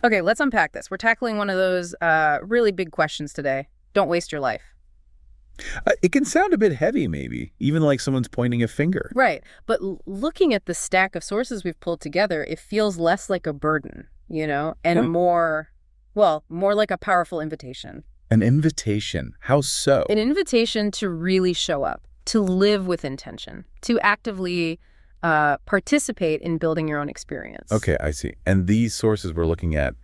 Okay, let's unpack this. We're tackling one of those really big questions today. Don't waste your life. It can sound a bit heavy, maybe, even like someone's pointing a finger. Right, but looking at the stack of sources we've pulled together, it feels less like a burden, and more like a powerful invitation. An invitation. How so? An invitation to really show up, to live with intention, to actively participate in building your own experience. Okay, I see. And these sources we're looking at,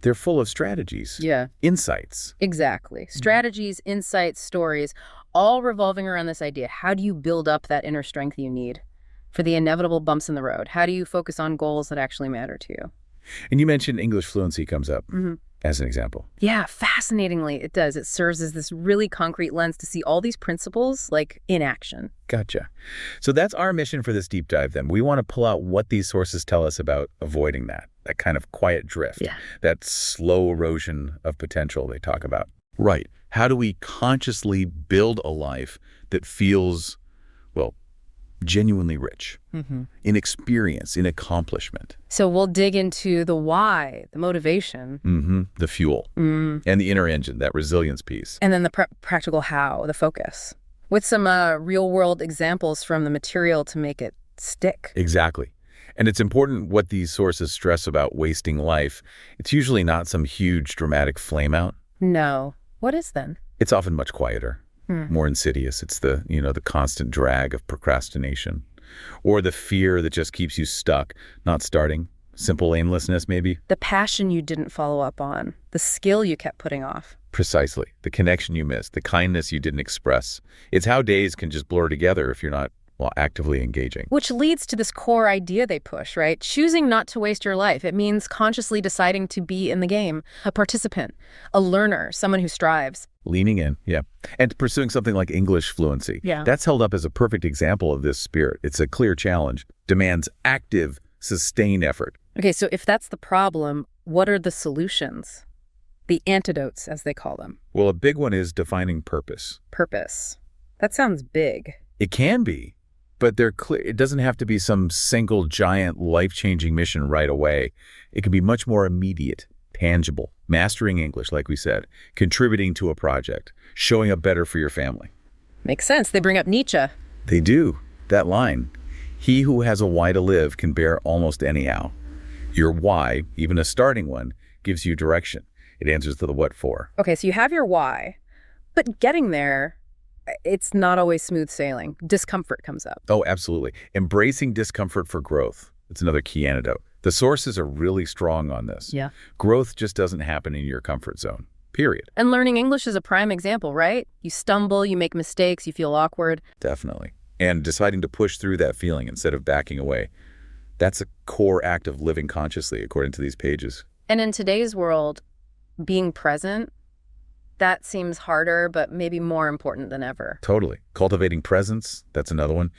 they're full of strategies. Yeah. Insights. Exactly. Strategies, insights, stories, all revolving around this idea. How do you build up that inner strength you need for the inevitable bumps in the road? How do you focus on goals that actually matter to you? And you mentioned English fluency comes up as an example. Yeah, fascinatingly, it does. It serves as this really concrete lens to see all these principles like in action. Gotcha. So that's our mission for this deep dive then. We want to pull out what these sources tell us about avoiding that kind of quiet drift, that slow erosion of potential they talk about. Right. How do we consciously build a life that feels, genuinely rich in experience, in accomplishment? So we'll dig into the why, the motivation. The fuel and the inner engine, that resilience piece. And then the practical how, the focus, with some real-world examples from the material to make it stick. Exactly. And it's important what these sources stress about wasting life. It's usually not some huge dramatic flame out. No. What is then? It's often much quieter, more insidious. It's the constant drag of procrastination, or the fear that just keeps you stuck, not starting. Simple aimlessness, maybe. The passion you didn't follow up on, the skill you kept putting off. Precisely. The connection you missed, the kindness you didn't express. It's how days can just blur together if you're not actively engaging. Which leads to this core idea they push, right? Choosing not to waste your life. It means consciously deciding to be in the game, a participant, a learner, someone who strives. Leaning in, yeah. And pursuing something like English fluency. Yeah. That's held up as a perfect example of this spirit. It's a clear challenge, demands active, sustained effort. Okay, so if that's the problem, what are the solutions? The antidotes, as they call them. Well, a big one is defining purpose. Purpose. That sounds big. It can be. But they're clear. It doesn't have to be some single giant life-changing mission right away. It can be much more immediate, tangible, mastering English, like we said, contributing to a project, showing up better for your family. Makes sense. They bring up Nietzsche. They do. That line, he who has a why to live can bear almost anyhow. Your why, even a starting one, gives you direction. It answers to the what for. Okay, so you have your why, but getting there, it's not always smooth sailing. Discomfort comes up. Oh, absolutely. Embracing discomfort for growth. It's another key antidote. The sources are really strong on this. Yeah. Growth just doesn't happen in your comfort zone, period. And learning English is a prime example, right? You stumble, you make mistakes, you feel awkward. Definitely. And deciding to push through that feeling instead of backing away. That's a core act of living consciously, according to these pages. And in today's world, being present, that seems harder, but maybe more important than ever. Totally. Cultivating presence, that's another one.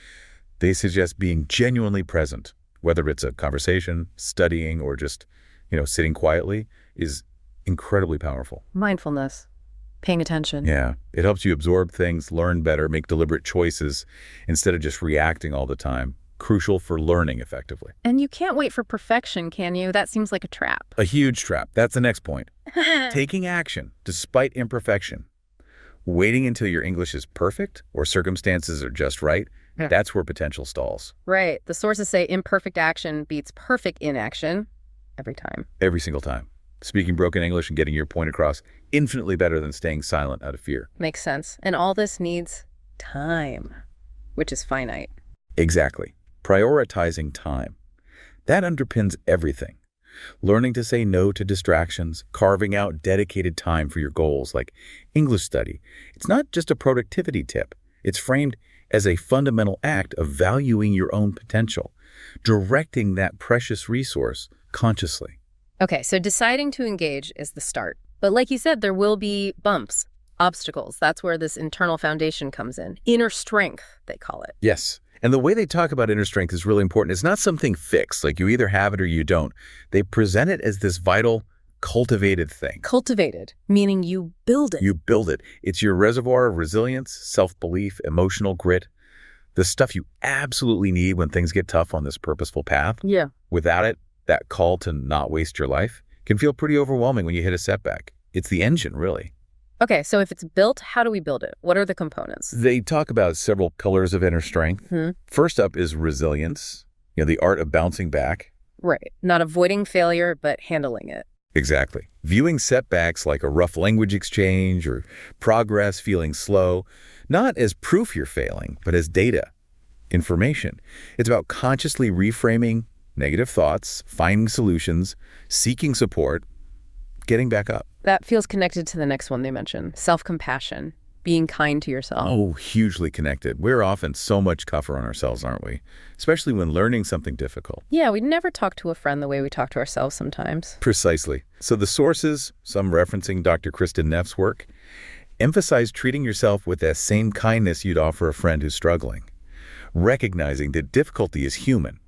They suggest being genuinely present, whether it's a conversation, studying, or just, sitting quietly, is incredibly powerful. Mindfulness, paying attention. Yeah. It helps you absorb things, learn better, make deliberate choices instead of just reacting all the time. Crucial for learning effectively. And you can't wait for perfection, can you? That seems like a trap. A huge trap. That's the next point. Taking action despite imperfection. Waiting until your English is perfect or circumstances are just right, that's where potential stalls. Right. The sources say imperfect action beats perfect inaction every time. Every single time. Speaking broken English and getting your point across infinitely better than staying silent out of fear. Makes sense. And all this needs time, which is finite. Exactly. Prioritizing time. That underpins everything. Learning to say no to distractions, carving out dedicated time for your goals like English study. It's not just a productivity tip. It's framed as a fundamental act of valuing your own potential, directing that precious resource consciously. Okay, so deciding to engage is the start. But like you said, there will be bumps, obstacles. That's where this internal foundation comes in. Inner strength, they call it. Yes. And the way they talk about inner strength is really important. It's not something fixed, like you either have it or you don't. They present it as this vital, cultivated thing. Cultivated, meaning you build it. You build it. It's your reservoir of resilience, self-belief, emotional grit, the stuff you absolutely need when things get tough on this purposeful path. Yeah. Without it, that call to not waste your life, Can feel pretty overwhelming when you hit a setback. It's the engine, really. Okay, so if it's built, how do we build it? What are the components? They talk about several pillars of inner strength. First up is resilience, the art of bouncing back. Right. Not avoiding failure, but handling it. Exactly. Viewing setbacks like a rough language exchange or progress feeling slow, not as proof you're failing, but as data, information. It's about consciously reframing negative thoughts, finding solutions, seeking support, getting back up. That feels connected to the next one they mentioned, self-compassion, being kind to yourself. Oh, hugely connected. We're often so much tougher on ourselves, aren't we? Especially when learning something difficult. Yeah, we never talk to a friend the way we talk to ourselves sometimes. Precisely. So the sources, some referencing Dr. Kristen Neff's work, emphasize treating yourself with that same kindness you'd offer a friend who's struggling. Recognizing that difficulty is human.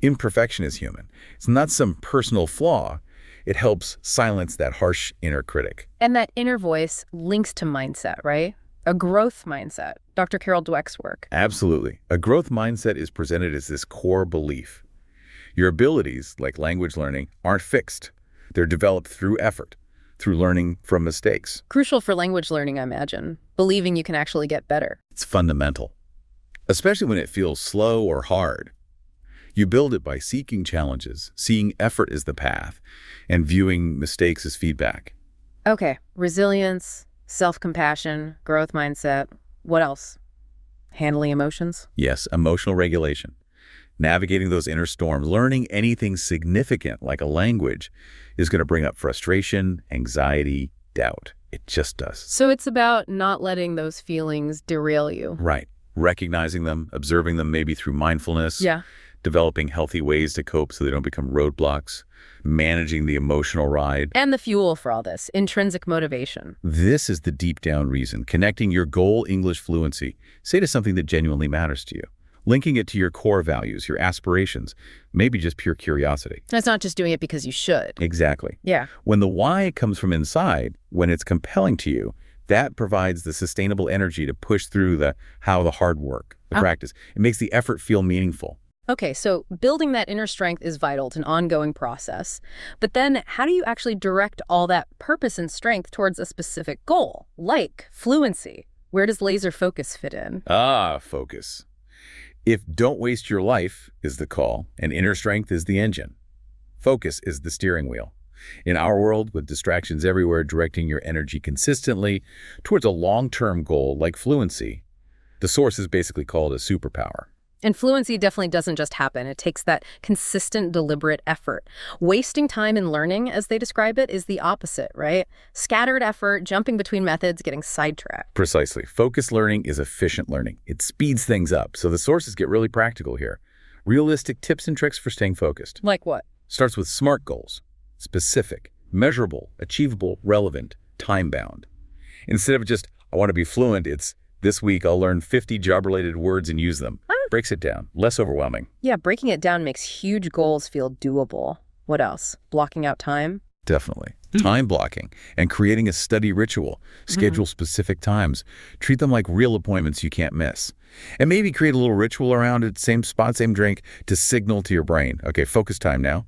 Imperfection is human. It's not some personal flaw. It helps silence that harsh inner critic. And that inner voice links to mindset, right? A growth mindset. Dr. Carol Dweck's work. Absolutely. A growth mindset is presented as this core belief. Your abilities, like language learning, aren't fixed. They're developed through effort, through learning from mistakes. Crucial for language learning, I imagine. Believing you can actually get better. It's fundamental, especially when it feels slow or hard. You build it by seeking challenges, seeing effort as the path, and viewing mistakes as feedback. Okay, resilience, self-compassion, growth mindset. What else? Handling emotions? Yes, emotional regulation. Navigating those inner storms, learning anything significant like a language is going to bring up frustration, anxiety, doubt. It just does. So it's about not letting those feelings derail you. Right. Recognizing them, observing them maybe through mindfulness. Yeah. Developing healthy ways to cope so they don't become roadblocks, managing the emotional ride. And the fuel for all this, intrinsic motivation. This is the deep down reason, connecting your goal English fluency, say, to something that genuinely matters to you. Linking it to your core values, your aspirations, maybe just pure curiosity. It's not just doing it because you should. Exactly. Yeah. When the why comes from inside, when it's compelling to you, that provides the sustainable energy to push through the hard work, the practice. It makes the effort feel meaningful. Okay, so building that inner strength is vital. It's an ongoing process. But then how do you actually direct all that purpose and strength towards a specific goal, like fluency? Where does laser focus fit in? Focus. If don't waste your life is the call, and inner strength is the engine, focus is the steering wheel. In our world, with distractions everywhere directing your energy consistently towards a long-term goal like fluency, the source is basically called a superpower. And fluency definitely doesn't just happen. It takes that consistent, deliberate effort. Wasting time in learning, as they describe it, is the opposite, right? Scattered effort, jumping between methods, getting sidetracked. Precisely. Focused learning is efficient learning. It speeds things up. So the sources get really practical here. Realistic tips and tricks for staying focused. Like what? Starts with SMART goals. Specific, measurable, achievable, relevant, time-bound. Instead of just, I want to be fluent, it's, this week I'll learn 50 job-related words and use them. Breaks it down, less overwhelming. Yeah, breaking it down makes huge goals feel doable. What else? Blocking out time? Definitely. Time blocking and creating a study ritual. Schedule specific times. Treat them like real appointments you can't miss. And maybe create a little ritual around it, same spot, same drink, to signal to your brain, okay, focus time now.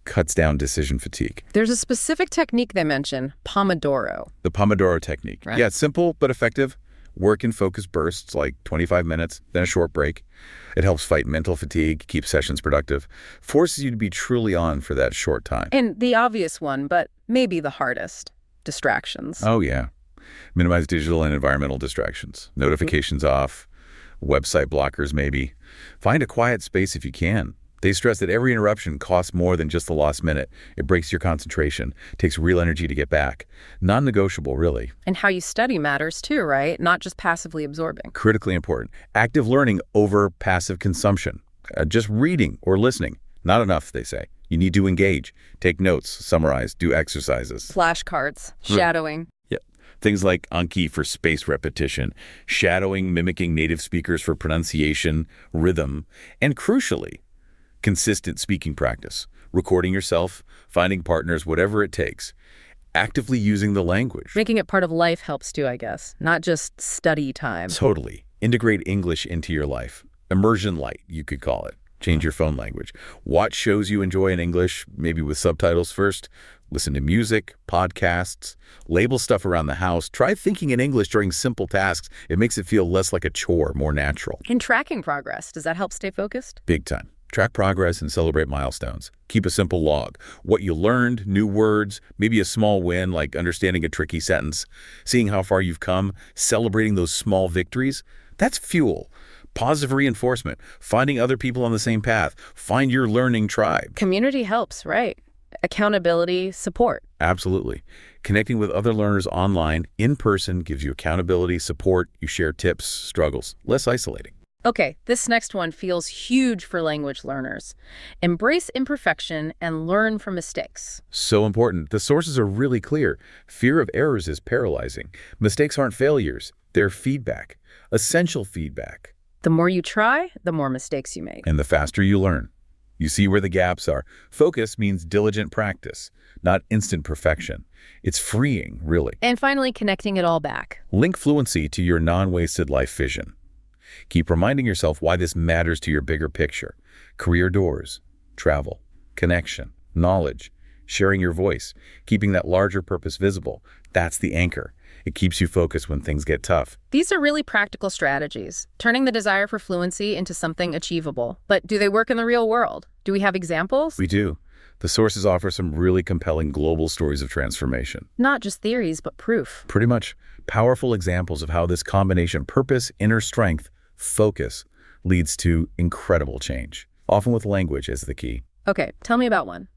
Cuts down decision fatigue. There's a specific technique they mention, Pomodoro. The Pomodoro technique. Right. Yeah, it's simple but effective. Work in focus bursts, like 25 minutes, then a short break. It helps fight mental fatigue, keep sessions productive, forces you to be truly on for that short time. And the obvious one, but maybe the hardest, distractions. Oh, yeah. Minimize digital and environmental distractions. Notifications off, website blockers maybe. Find a quiet space if you can. They stress that every interruption costs more than just the lost minute. It breaks your concentration, takes real energy to get back. Non-negotiable, really. And how you study matters too, right? Not just passively absorbing. Critically important. Active learning over passive consumption. Just reading or listening. Not enough, they say. You need to engage, take notes, summarize, do exercises. Flashcards, shadowing. Yeah. Things like Anki for spaced repetition, shadowing, mimicking native speakers for pronunciation, rhythm, and crucially, consistent speaking practice, recording yourself, finding partners, whatever it takes, actively using the language. Making it part of life helps too, I guess, not just study time. Totally. Integrate English into your life. Immersion light, you could call it. Change your phone language. Watch shows you enjoy in English, maybe with subtitles first. Listen to music, podcasts, label stuff around the house. Try thinking in English during simple tasks. It makes it feel less like a chore, more natural. And tracking progress, does that help stay focused? Big time. Track progress and celebrate milestones. Keep a simple log. What you learned, new words, maybe a small win like understanding a tricky sentence, seeing how far you've come, celebrating those small victories. That's fuel. Positive reinforcement. Finding other people on the same path. Find your learning tribe. Community helps, right? Accountability, support. Absolutely. Connecting with other learners online, in person, gives you accountability, support, you share tips, struggles. Less isolating. Okay, this next one feels huge for language learners. Embrace imperfection and learn from mistakes. So important. The sources are really clear. Fear of errors is paralyzing. Mistakes aren't failures. They're feedback. Essential feedback. The more you try, the more mistakes you make. And the faster you learn. You see where the gaps are. Focus means diligent practice, not instant perfection. It's freeing, really. And finally, connecting it all back. Link fluency to your non-wasted life vision. Keep reminding yourself why this matters to your bigger picture. Career doors, travel, connection, knowledge, sharing your voice, keeping that larger purpose visible. That's the anchor. It keeps you focused when things get tough. These are really practical strategies, turning the desire for fluency into something achievable. But do they work in the real world? Do we have examples? We do. The sources offer some really compelling global stories of transformation. Not just theories, but proof. Pretty much powerful examples of how this combination purpose, inner strength, focus leads to incredible change, often with language as the key. Okay, tell me about one.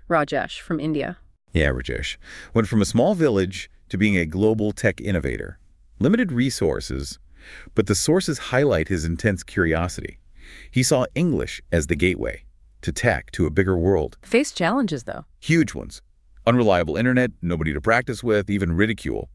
Rajesh from India. Yeah, Rajesh went from a small village to being a global tech innovator. Limited resources, but the sources highlight his intense curiosity. He saw English as the gateway to tech, to a bigger world. Faced challenges, though. Huge ones. Unreliable internet, nobody to practice with, even ridicule.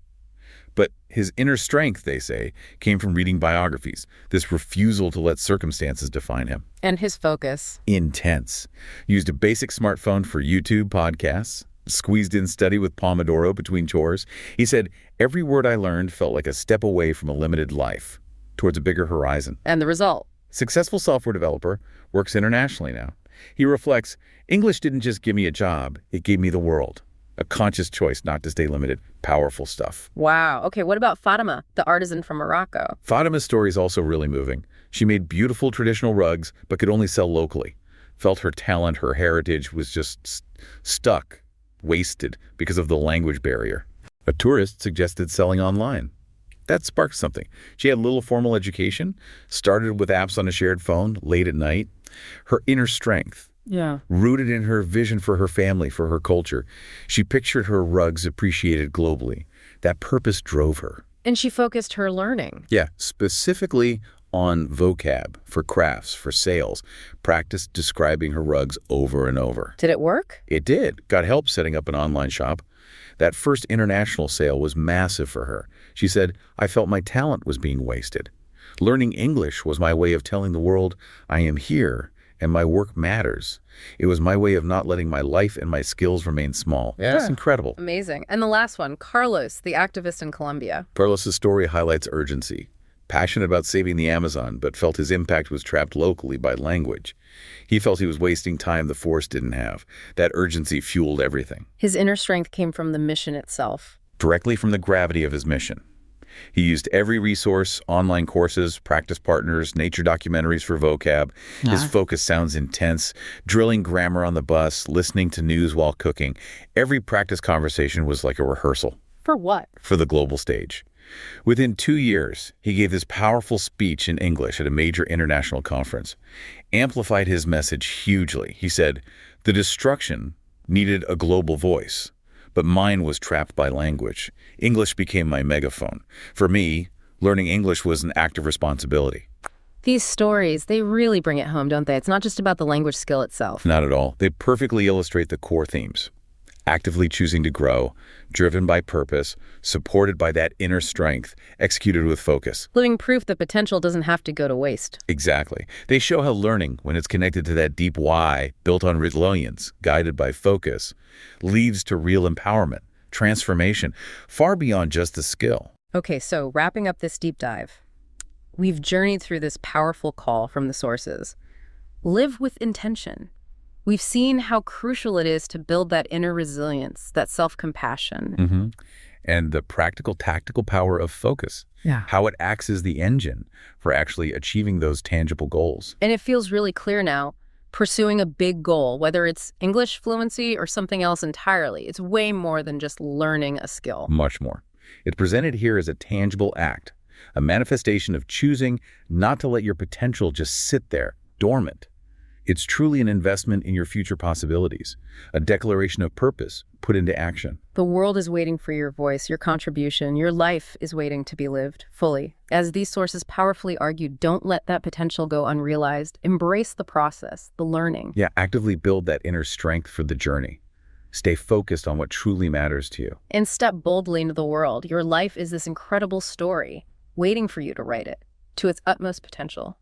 But his inner strength, they say, came from reading biographies, this refusal to let circumstances define him. And his focus. Intense. Used a basic smartphone for YouTube podcasts, squeezed in study with Pomodoro between chores. He said, every word I learned felt like a step away from a limited life, towards a bigger horizon. And the result? Successful software developer, works internationally now. He reflects, English didn't just give me a job, it gave me the world. A conscious choice not to stay limited. Powerful stuff. Wow. Okay, what about Fatima, the artisan from Morocco? Fatima's story is also really moving. She made beautiful traditional rugs, but could only sell locally. Felt her talent, her heritage was just stuck, wasted because of the language barrier. A tourist suggested selling online. That sparked something. She had little formal education, started with apps on a shared phone late at night. Her inner strength, rooted in her vision for her family, for her culture. She pictured her rugs appreciated globally. That purpose drove her. And she focused her learning. Yeah, specifically on vocab, for crafts, for sales. Practiced describing her rugs over and over. Did it work? It did. Got help setting up an online shop. That first international sale was massive for her. She said, I felt my talent was being wasted. Learning English was my way of telling the world I am here and my work matters. It was my way of not letting my life and my skills remain small. Yeah. That's incredible. Amazing. And the last one, Carlos, the activist in Colombia. Carlos's story highlights urgency. Passionate about saving the Amazon, but felt his impact was trapped locally by language. He felt he was wasting time the force didn't have. That urgency fueled everything. His inner strength came from the mission itself. Directly from the gravity of his mission. He used every resource, online courses, practice partners, nature documentaries for vocab. His focus sounds intense, drilling grammar on the bus, listening to news while cooking. Every practice conversation was like a rehearsal. For what? For the global stage. Within 2 years, he gave this powerful speech in English at a major international conference. Amplified his message hugely. He said, the destruction needed a global voice. But mine was trapped by language. English became my megaphone. For me, learning English was an act of responsibility. These stories, they really bring it home, don't they? It's not just about the language skill itself. Not at all. They perfectly illustrate the core themes. Actively choosing to grow, driven by purpose, supported by that inner strength, executed with focus. Living proof that potential doesn't have to go to waste. Exactly. They show how learning, when it's connected to that deep why, built on resilience, guided by focus, leads to real empowerment, transformation, far beyond just the skill. Okay, so wrapping up this deep dive, we've journeyed through this powerful call from the sources. Live with intention. We've seen how crucial it is to build that inner resilience, that self-compassion. And the practical, tactical power of focus. Yeah. How it acts as the engine for actually achieving those tangible goals. And it feels really clear now, pursuing a big goal, whether it's English fluency or something else entirely, it's way more than just learning a skill. Much more. It's presented here as a tangible act, a manifestation of choosing not to let your potential just sit there, dormant. It's truly an investment in your future possibilities, a declaration of purpose put into action. The world is waiting for your voice, your contribution, your life is waiting to be lived fully. As these sources powerfully argue, don't let that potential go unrealized. Embrace the process, the learning. Yeah, actively build that inner strength for the journey. Stay focused on what truly matters to you. And step boldly into the world. Your life is this incredible story, waiting for you to write it to its utmost potential.